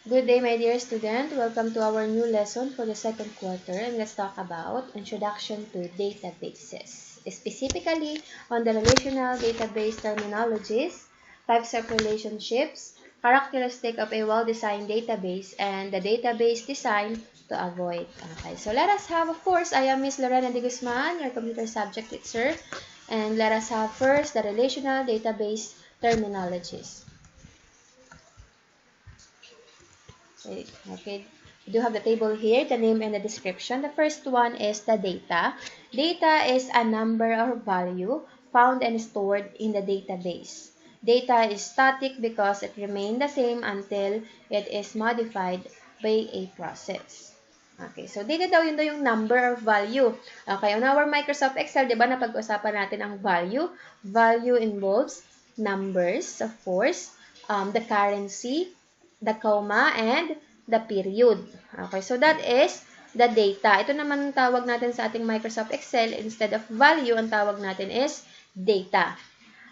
Good day, my dear student. Welcome to our new lesson for the second quarter, and let's talk about Introduction to Databases. Specifically, on the relational database terminologies, types of relationships, characteristic of a well-designed database, and the database design to avoid. Okay, so let us have, of course, I am Miss Lorena de Guzman, your computer subject teacher, and let us have first the relational database terminologies. Okay. We do have the table here, the name and the description. The first one is the data. Data is a number or value found and stored in the database. Data is static because it remains the same until it is modified by a process. Okay, so data daw yun daw yung number or value. Okay, on our Microsoft Excel, di ba napag-usapan natin ang value? Value involves numbers, of course, the currency, the comma, and the period. Okay, so that is the data. Ito naman ang tawag natin sa ating Microsoft Excel. Instead of value, ang tawag natin is data.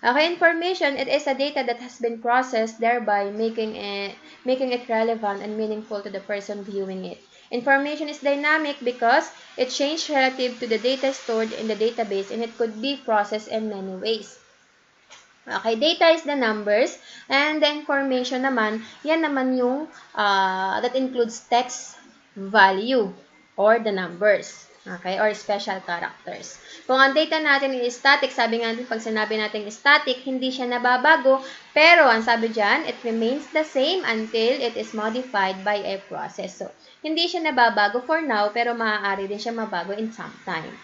Okay, information, it is a data that has been processed, thereby making it relevant and meaningful to the person viewing it. Information is dynamic because it changes relative to the data stored in the database, and it could be processed in many ways. Okay, data is the numbers, and the information naman, yan naman yung that includes text, value, or the numbers. Okay, or special characters. Kung ang data natin is static, sabi nga natin, pag sinabi natin static, hindi siya nababago, pero ang sabi dyan, it remains the same until it is modified by a process. So, hindi siya nababago for now, pero maaari din siya mabago in some time.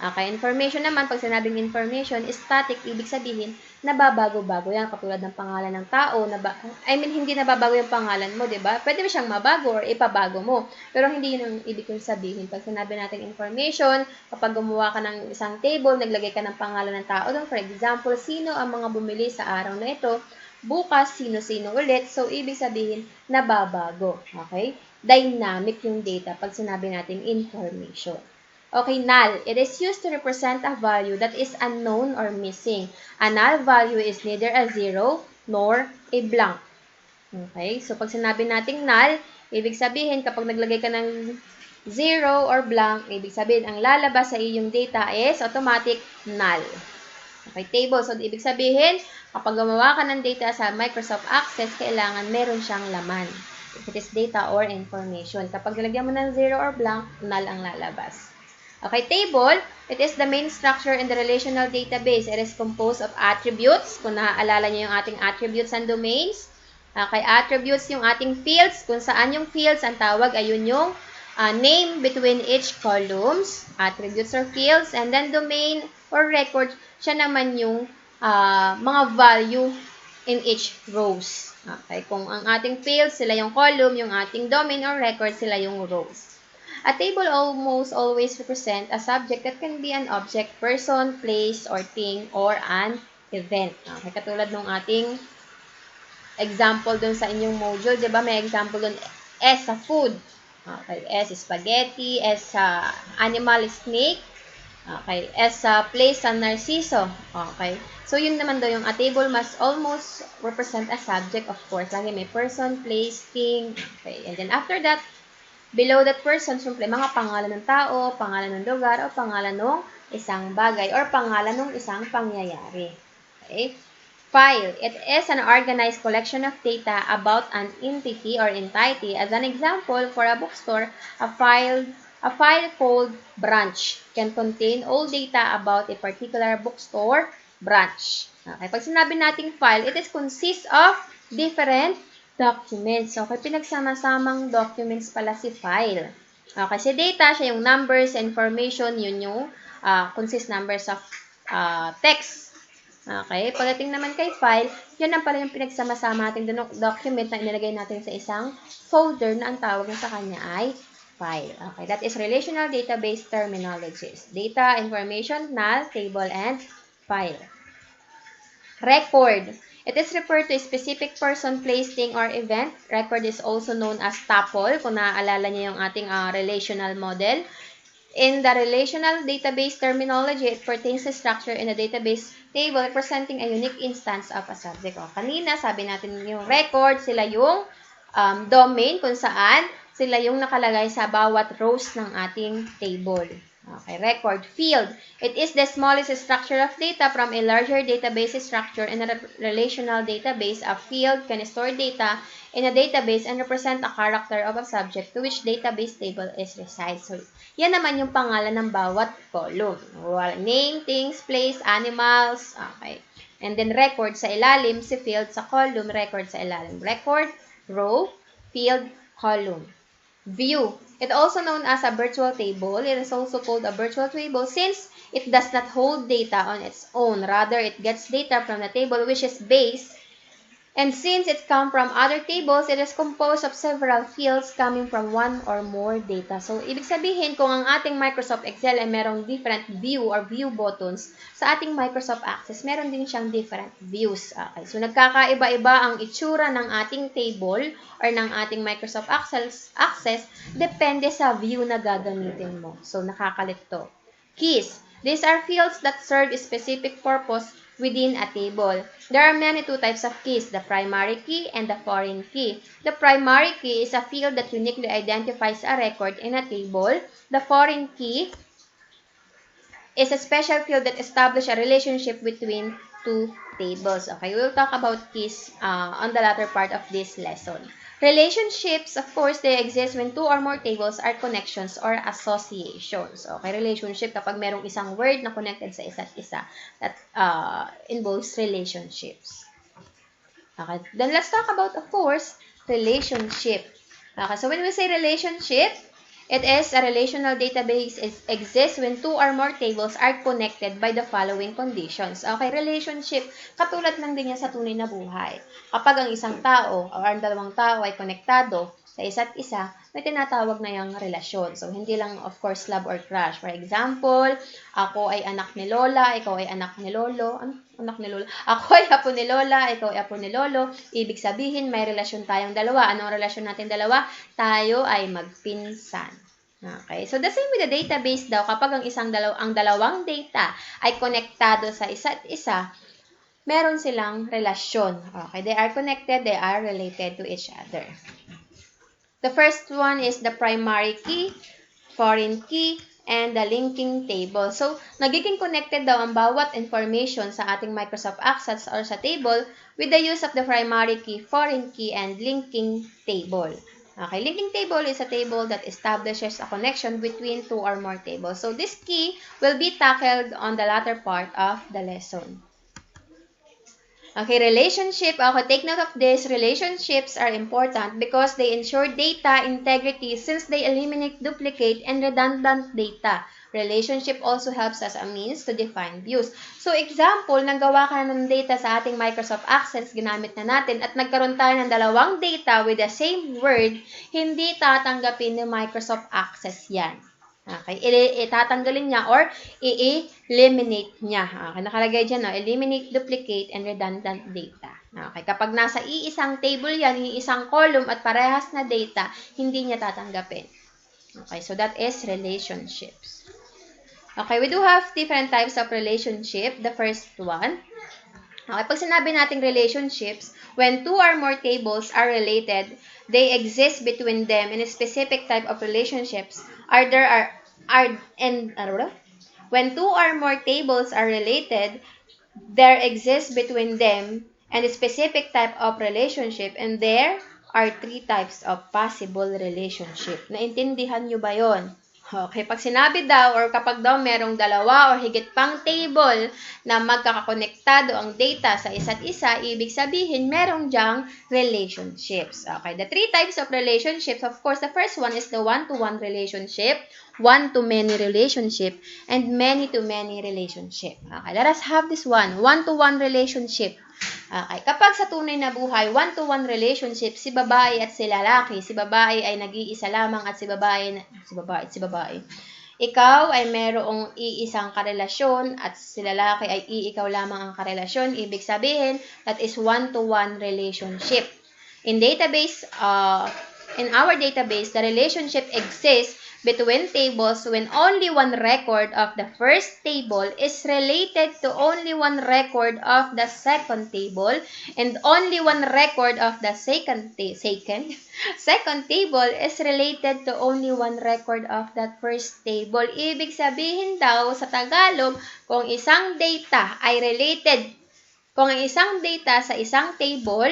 Okay, information naman, pag sinabing information, static, ibig sabihin, nababago-bago yan, katulad ng pangalan ng tao, hindi nababago yung pangalan mo, di ba? Pwede mo siyang mabago or ipabago mo, pero hindi yun ang ibig kong sabihin. Pag sinabi natin information, kapag gumawa ka ng isang table, naglagay ka ng pangalan ng tao doon, for example, sino ang mga bumili sa araw na ito, bukas, sino-sino ulit, so ibig sabihin, nababago, okay? Dynamic yung data pag sinabi natin information. Okay, null. It is used to represent a value that is unknown or missing. A null value is neither a zero nor a blank. Okay, so pag sinabi nating null, ibig sabihin kapag naglagay ka ng zero or blank, ibig sabihin ang lalabas sa iyong data is automatic null. Okay, table. So, ibig sabihin, kapag gumawa ka ng data sa Microsoft Access, kailangan meron siyang laman. If it is data or information. Kapag nilagyan mo ng zero or blank, null ang lalabas. Okay, table, it is the main structure in the relational database. It is composed of attributes. Kung naaalala niyo yung ating attributes and domains. Okay, attributes yung ating fields. Kung saan yung fields, ang tawag ay yun yung name between each columns. Attributes or fields. And then domain or record, siya naman yung mga value in each rows. Okay, kung ang ating fields, sila yung column, yung ating domain or record, sila yung rows. A table almost always represents a subject that can be an object, person, place, or thing, or an event. Okay, katulad ng ating example dun sa inyong module, di ba? May example dun, S sa food. Okay, S spaghetti, S sa animal, snake. Okay, S sa place, sa narciso. Okay, so yun naman daw yung a table must almost represent a subject, of course. Lagi may person, place, thing. Okay, and then after that, below that person, siyempre, mga pangalan ng tao, pangalan ng lugar, o pangalan ng isang bagay, or pangalan ng isang pangyayari. Okay? File. It is an organized collection of data about an entity or entity. As an example, for a bookstore, a file called branch can contain all data about a particular bookstore branch. Okay? Pag sinabi nating file, it is consists of different documents. Okay, pinagsama-samang documents pala si file. Okay, si data, siya yung numbers, information, yun yung consist numbers of text. Okay, pagdating naman kay file, yun ang pala yung pinagsama-sama natin document na inilagay natin sa isang folder na ang tawag na sa kanya ay file. Okay, that is relational database terminologies. Data, information, null, table, and file. Record. It is referred to a specific person, place, thing, or event. Record is also known as tuple, kung naaalala niyo yung ating relational model. In the relational database terminology, it pertains to structure in a database table representing a unique instance of a subject. O, kanina, sabi natin yung record, sila yung domain kung saan sila yung nakalagay sa bawat rows ng ating table. Okay, record field. It is the smallest structure of data from a larger database structure in a relational database. A field can store data in a database and represent a character of a subject to which database table is resides. So, yan naman yung pangalan ng bawat column. Well, name, things, place, animals. Okay. And then record sa ilalim, si field sa column, record sa ilalim. Record, row, field, column. View. It also known as a virtual table. It is also called a virtual table since it does not hold data on its own. Rather, it gets data from the table which is base. And since it comes from other tables, it is composed of several fields coming from one or more data. So, ibig sabihin, kung ang ating Microsoft Excel ay merong different view or view buttons, sa ating Microsoft Access, meron din siyang different views. Okay. So, nagkakaiba-iba ang itsura ng ating table or ng ating Microsoft Access depende sa view na gagamitin mo. So, nakakalito. Keys. These are fields that serve a specific purpose within a table. There are many two types of keys, the primary key and the foreign key. The primary key is a field that uniquely identifies a record in a table. The foreign key is a special field that establishes a relationship between two tables. Okay, we'll talk about keys on the latter part of this lesson. Relationships, of course, they exist when two or more tables are connections or associations. Okay, relationship kapag merong isang word na connected sa isa't isa. That involves relationships. Okay, then let's talk about, of course, relationship. Okay, so when we say relationship, it is a relational database exists when two or more tables are connected by the following conditions. Okay, relationship, katulad lang din yan sa tunay na buhay. Kapag ang isang tao o ang dalawang tao ay konektado sa isa't isa, may tinatawag na yung relasyon. So, hindi lang, of course, love or crush. For example, ako ay anak ni Lola, ikaw ay anak ni Lolo. Anak ni Lola? Ako ay apo ni Lola, ikaw ay apo ni Lolo. Ibig sabihin, may relasyon tayong dalawa. Anong relasyon natin dalawa? Tayo ay magpinsan. Okay, so the same with the database daw, kapag ang dalawang data ay konektado sa isa't isa, meron silang relasyon. Okay, they are connected, they are related to each other. The first one is the primary key, foreign key, and the linking table. So, nagiging connected daw ang bawat information sa ating Microsoft Access or sa table with the use of the primary key, foreign key, and linking table. Okay, linking table is a table that establishes a connection between two or more tables. So, this key will be tackled on the latter part of the lesson. Okay, relationship. Okay, take note of this. Relationships are important because they ensure data integrity since they eliminate duplicate and redundant data. Relationship also helps as a means to define views. So, example, nagawa ka ng data sa ating Microsoft Access, ginamit na natin, at nagkaroon tayo ng dalawang data with the same word, hindi tatanggapin ng Microsoft Access yan. Okay, itatanggalin niya or i-eliminate niya. Okay, nakalagay dyan, no? Eliminate, duplicate, and redundant data. Okay, kapag nasa iisang table yan, iisang column at parehas na data, hindi niya tatanggapin. Okay, so that is relationships. Okay, we do have different types of relationship. The first one, okay, pag sinabi nating relationships, when two or more tables are related, they exist between them in a specific type of relationships. When two or more tables are related, there exists between them and a specific type of relationship, and there are three types of possible relationship. Naintindihan nyo ba yon? Okay, pag sinabi daw or kapag daw merong dalawa or higit pang table na magkakakonektado ang data sa isa't isa, ibig sabihin merong dyang relationships. Okay, the three types of relationships, of course, the first one is the one-to-one relationship, one-to-many relationship, and many-to-many relationship. Okay, let us have this one-to-one relationship. Okay, kapag sa tunay na buhay, one-to-one relationship, si babae at si lalaki, si babae ay nag-iisa lamang at si babae. Ikaw ay merong iisang karelasyon at si lalaki ay ikaw lamang ang karelasyon. Ibig sabihin, that is one-to-one relationship. In our database, the relationship exists between tables when only one record of the first table is related to only one record of the second table and only one record of the second table is related to only one record of that first table. Ibig sabihin daw sa Tagalog, kung isang data sa isang table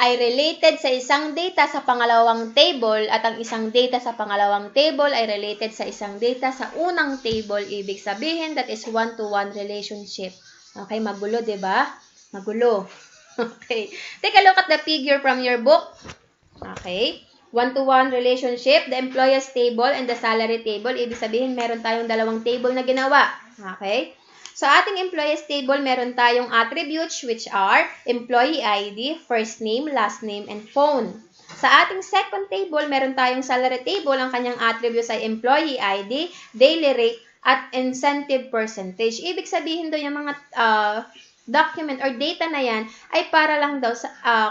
ay related sa isang data sa pangalawang table at ang isang data sa pangalawang table ay related sa isang data sa unang table, ibig sabihin that is one-to-one relationship. Okay, magulo, diba? Magulo. Okay. Take a look at the figure from your book. Okay. One-to-one relationship, the employees table and the salary table. Ibig sabihin, meron tayong dalawang table na ginawa. Okay. Sa ating employees table, meron tayong attributes which are employee ID, first name, last name, and phone. Sa ating second table, meron tayong salary table. Ang kanyang attributes ay employee ID, daily rate, at incentive percentage. Ibig sabihin daw yung mga document or data na yan ay para lang daw,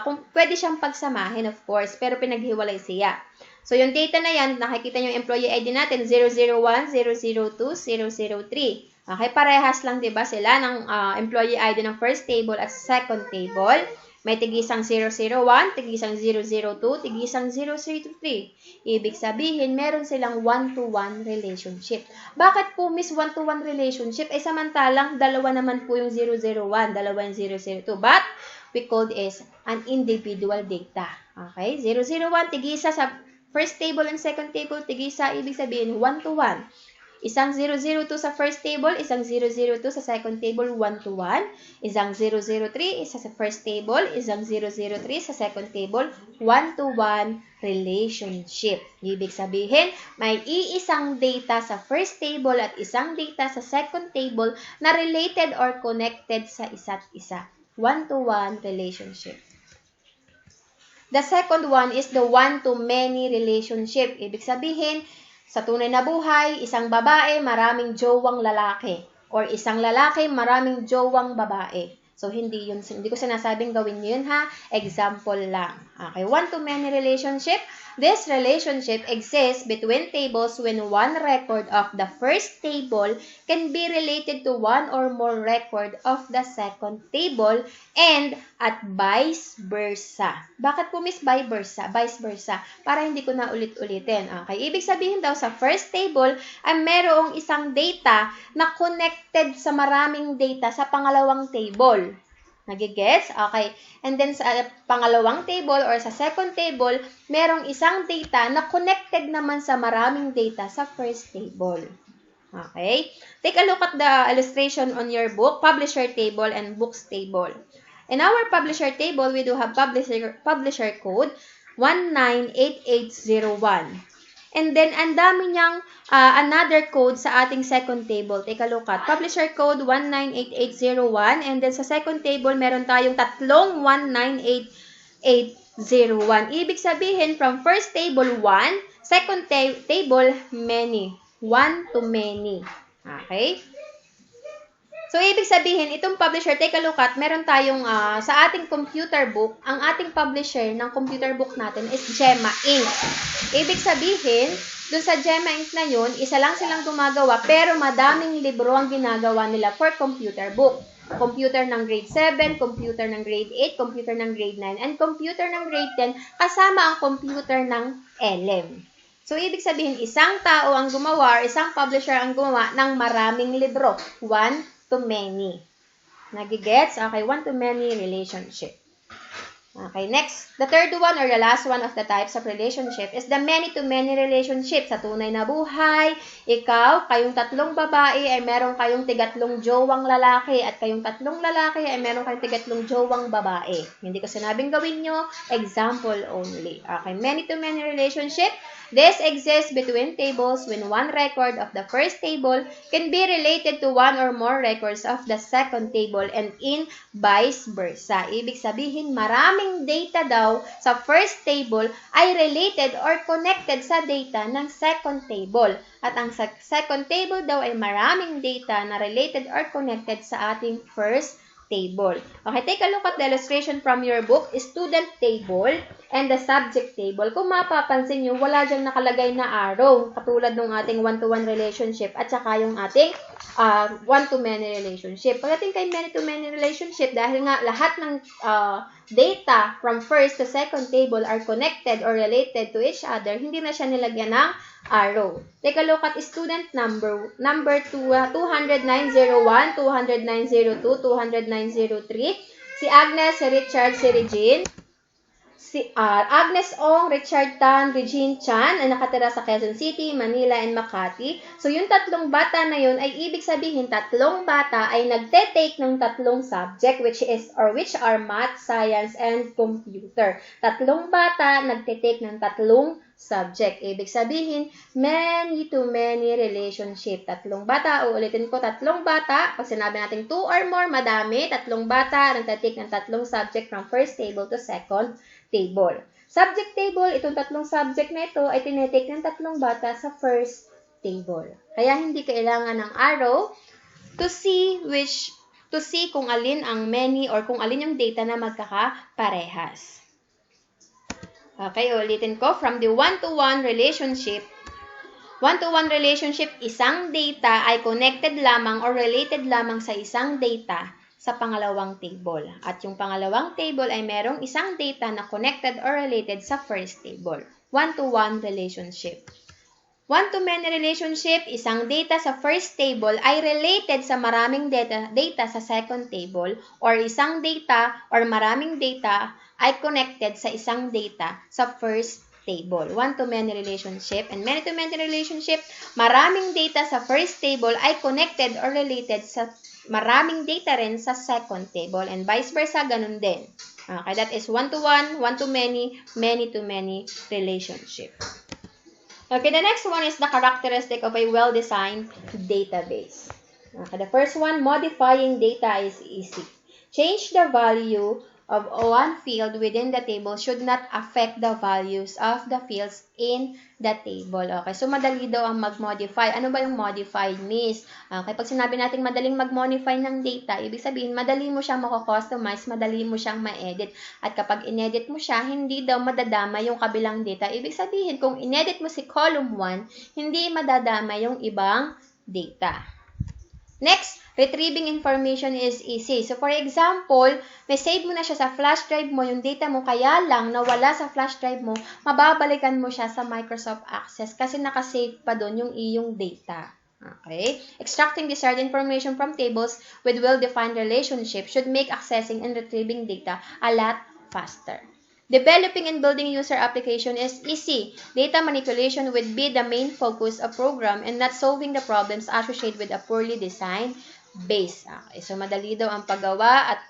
kung pwede siyang pagsamahin of course, pero pinaghiwalay siya. So yung data na yan, nakikita nyo yung employee ID natin, 001, 002, 003. Okay, parehas lang 'di ba sila ng employee ID ng first table at second table. May tigisang 001, tigisang 002, tigisang 003. Ibig sabihin, meron silang one-to-one relationship. Bakit po miss one-to-one relationship? Eh samantalang dalawa naman po yung 001, dalawa yung 002. But we call this an individual data. Okay? 001 tigisa sa first table and second table, tigisa ibig sabihin one-to-one. Isang 002 sa first table, isang 002 sa second table, 1-to-1. Isang 003 isa sa first table, isang 003 sa second table, 1-to-1 relationship. Ibig sabihin, may iisang data sa first table at isang data sa second table na related or connected sa isa't isa. 1-to-1 relationship. The second one is the one-to-many relationship. Ibig sabihin, sa tunay na buhay, isang babae, maraming jowang lalaki. Or isang lalaki, maraming jowang babae. So, hindi ko sinasabing gawin nyo yun, ha? Example lang. Okay, one-to-many relationship. This relationship exists between tables when one record of the first table can be related to one or more record of the second table and at vice versa. Bakit po miss vice versa? Para hindi ko na ulit-ulitin. Okay, ibig sabihin daw sa first table ay merong isang data na connected sa maraming data sa pangalawang table. Nagigets? Okay. And then sa pangalawang table or sa second table, merong isang data na connected naman sa maraming data sa first table. Okay? Take a look at the illustration on your book, publisher table and books table. In our publisher table, we do have publisher code 198801. And then, ang dami niyang another code sa ating second table. Take a look at publisher code 198801. And then, sa second table, meron tayong tatlong 198801. Ibig sabihin, from first table, 1. Second table, many. One to many. Okay? So, ibig sabihin, itong publisher, take a look at, meron tayong, sa ating computer book, ang ating publisher ng computer book natin is Gemma Inc. Ibig sabihin, dun sa Gemma Inc. na yun, isa lang silang gumagawa, pero madaming libro ang ginagawa nila for computer book. Computer ng grade 7, computer ng grade 8, computer ng grade 9, and computer ng grade 10, kasama ang computer ng LM. So, ibig sabihin, isang tao ang gumawa, or isang publisher ang gumawa ng maraming libro. One to many. Nagigets? Okay, one-to-many relationship. Okay, next. The third one or the last one of the types of relationship is the many-to-many relationship. Sa tunay na buhay, ikaw, kayong tatlong babae ay meron kayong tigatlong jowang lalaki at kayong tatlong lalaki ay meron kayong tigatlong jowang babae. Hindi ko sinabing gawin nyo, example only. Okay, many-to-many relationship. This exists between tables when one record of the first table can be related to one or more records of the second table and in vice versa. Ibig sabihin, maraming data daw sa first table ay related or connected sa data ng second table. At ang second table daw ay maraming data na related or connected sa ating first table. Okay, take a look at the illustration from your book, student table. and the subject table. Kung mapapansin nyo, wala dyan nakalagay na arrow, katulad ng ating one-to-one relationship at saka yung ating one-to-many relationship. Pagdating kay many-to-many relationship, dahil nga lahat ng data from first to second table are connected or related to each other, hindi na siya nilagyan ng arrow. Take a look at student number 200,901, 200,902, 200,903. Si Agnes, si Richard, si Regine. Si Agnes Ong, Richard Tan, Regine Chan, ay nakatira sa Quezon City, Manila, and Makati. So, yung tatlong bata na yun ay ibig sabihin tatlong bata ay nagte-take ng tatlong subject which are math, science, and computer. Tatlong bata nagte-take ng tatlong subject. Ibig sabihin, many-to-many relationship. Tatlong bata, uulitin ko, tatlong bata. Pag sinabi natin 2 or more, madami. Tatlong bata nagte-take ng tatlong subject from first table to second table. Subject table, itong tatlong subject na ito ay tinetake ng tatlong bata sa first table. Kaya hindi kailangan ng arrow to see kung alin ang many or kung alin yung data na magkakaparehas. Okay, ulitin ko. From the one-to-one relationship, isang data ay connected lamang or related lamang sa isang data sa pangalawang table. At yung pangalawang table ay merong isang data na connected or related sa first table. One-to-one relationship. One-to-many relationship, isang data sa first table ay related sa maraming data sa second table, or isang data or maraming data ay connected sa isang data sa first table. One-to-many relationship and many-to-many relationship, maraming data sa first table ay connected or related sa maraming data rin sa second table, and vice versa, ganun din. Okay, that is one-to-one, one-to-many, many-to-many relationship. Okay, the next one is the characteristic of a well-designed database. Okay, the first one, modifying data is easy. Change the value of one field within the table should not affect the values of the fields in the table. Okay, so madali daw ang mag-modify. Ano ba yung modify, miss? Okay, pag sinabi natin madaling mag-modify ng data, ibig sabihin madali mo siyang mako-customize, madali mo siyang ma-edit. At kapag inedit mo siya, hindi daw madadama yung kabilang data. Ibig sabihin, kung inedit mo si column 1, hindi madadama yung ibang data. Next, retrieving information is easy. So, for example, may save mo na siya sa flash drive mo, yung data mo, kaya lang nawala sa flash drive mo, mababalikan mo siya sa Microsoft Access kasi nakasave pa doon yung iyong data. Okay? Extracting desired information from tables with well-defined relationship should make accessing and retrieving data a lot faster. Developing and building user application is easy. Data manipulation would be the main focus of program and not solving the problems associated with a poorly designed base. Okay, so madali daw ang paggawa at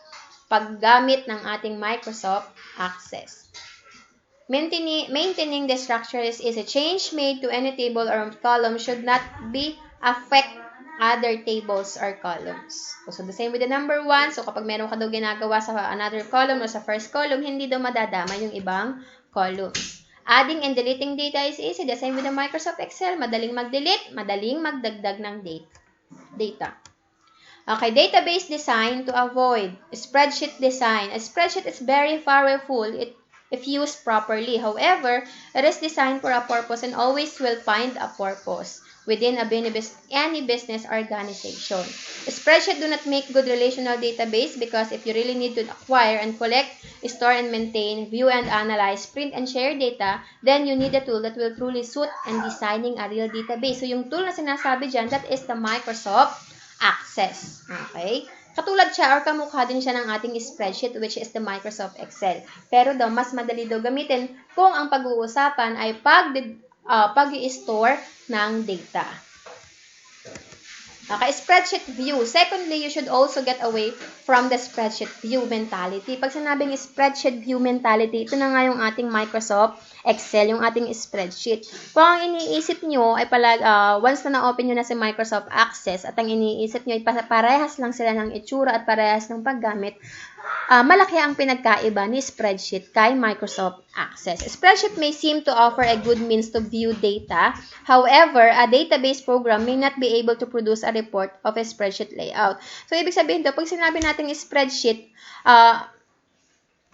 paggamit ng ating Microsoft Access. Maintaining the structures is a change made to any table or column should not be affect other tables or columns. So, the same with the number 1. So, kapag meron ka daw ginagawa sa another column o sa first column, hindi daw madadama yung ibang columns. Adding and deleting data is easy. The same with the Microsoft Excel. Madaling mag-delete, madaling magdagdag ng data. Okay, database design to avoid. Spreadsheet design. A spreadsheet is very powerful if used properly. However, it is designed for a purpose and always will find a purpose within any business organization. A spreadsheet do not make good relational database because if you really need to acquire and collect, store and maintain, view and analyze, print and share data, then you need a tool that will truly suit and designing a real database. So yung tool na sinasabi dyan, that is the Microsoft Access. Okay? Katulad siya or kamukha din siya ng ating spreadsheet which is the Microsoft Excel. Pero daw, mas madali daw gamitin kung ang pag-uusapan ay pag-i-store ng data. Okay, spreadsheet view. Secondly, you should also get away from the spreadsheet view mentality. Pag sinabing spreadsheet view mentality, ito na nga yung ating Microsoft Excel, yung ating spreadsheet. Kung ang iniisip nyo ay once na na-open nyo na si Microsoft Access at ang iniisip nyo ay parehas lang sila ng itsura at parehas ng paggamit, malaki ang pinagkaiba ni spreadsheet kay Microsoft Access. Spreadsheet may seem to offer a good means to view data. However, a database program may not be able to produce a report of a spreadsheet layout. So, ibig sabihin daw, pag sinabi natin spreadsheet,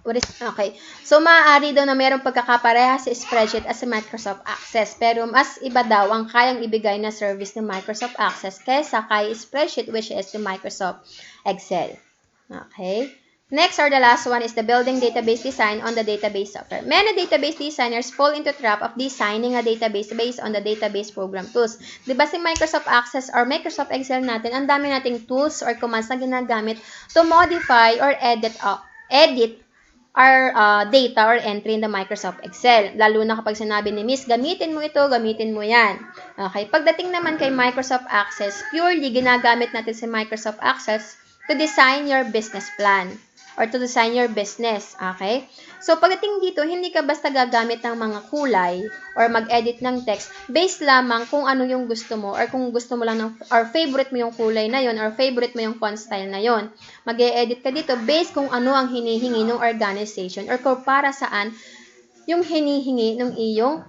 Okay. So, maaari daw na mayroong pagkakapareha sa spreadsheet at sa Microsoft Access. Pero mas iba daw ang kayang ibigay na service ng Microsoft Access kaysa kay spreadsheet, which is the Microsoft Excel. Okay. Next, or the last one, is the building database design on the database software. Many database designers fall into trap of designing a database based on the database program tools. Diba si Microsoft Access or Microsoft Excel natin, ang dami nating tools or commands na ginagamit to modify or edit our data or entry in the Microsoft Excel. Lalo na kapag sinabi ni Miss, gamitin mo ito, gamitin mo yan. Okay, pagdating naman kay Microsoft Access, purely ginagamit natin si Microsoft Access to design your business plan or to design your business. Okay? So, pagdating dito, hindi ka basta gagamit ng mga kulay or mag-edit ng text based lamang kung ano yung gusto mo or kung gusto mo lang ng, or favorite mo yung kulay na yon or favorite mo yung font style na yon. Mag-e-edit ka dito based kung ano ang hinihingi ng organization or kung para saan yung hinihingi ng iyong,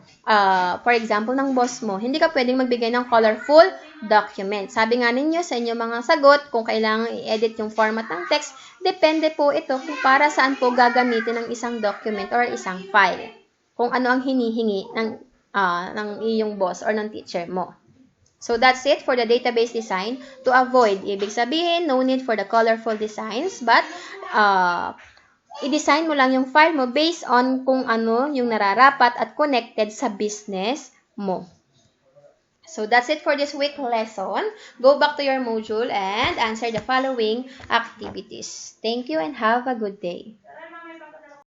for example, ng boss mo. Hindi ka pwedeng magbigay ng colorful document. Sabi nga ninyo sa inyong mga sagot, kung kailangan i-edit yung format ng text, depende po ito kung para saan po gagamitin ng isang document or isang file. Kung ano ang hinihingi ng iyong boss or ng teacher mo. So, that's it for the database design. To avoid, ibig sabihin, no need for the colorful designs, but i-design mo lang yung file mo based on kung ano yung nararapat at connected sa business mo. So, that's it for this week lesson. Go back to your module and answer the following activities. Thank you and have a good day.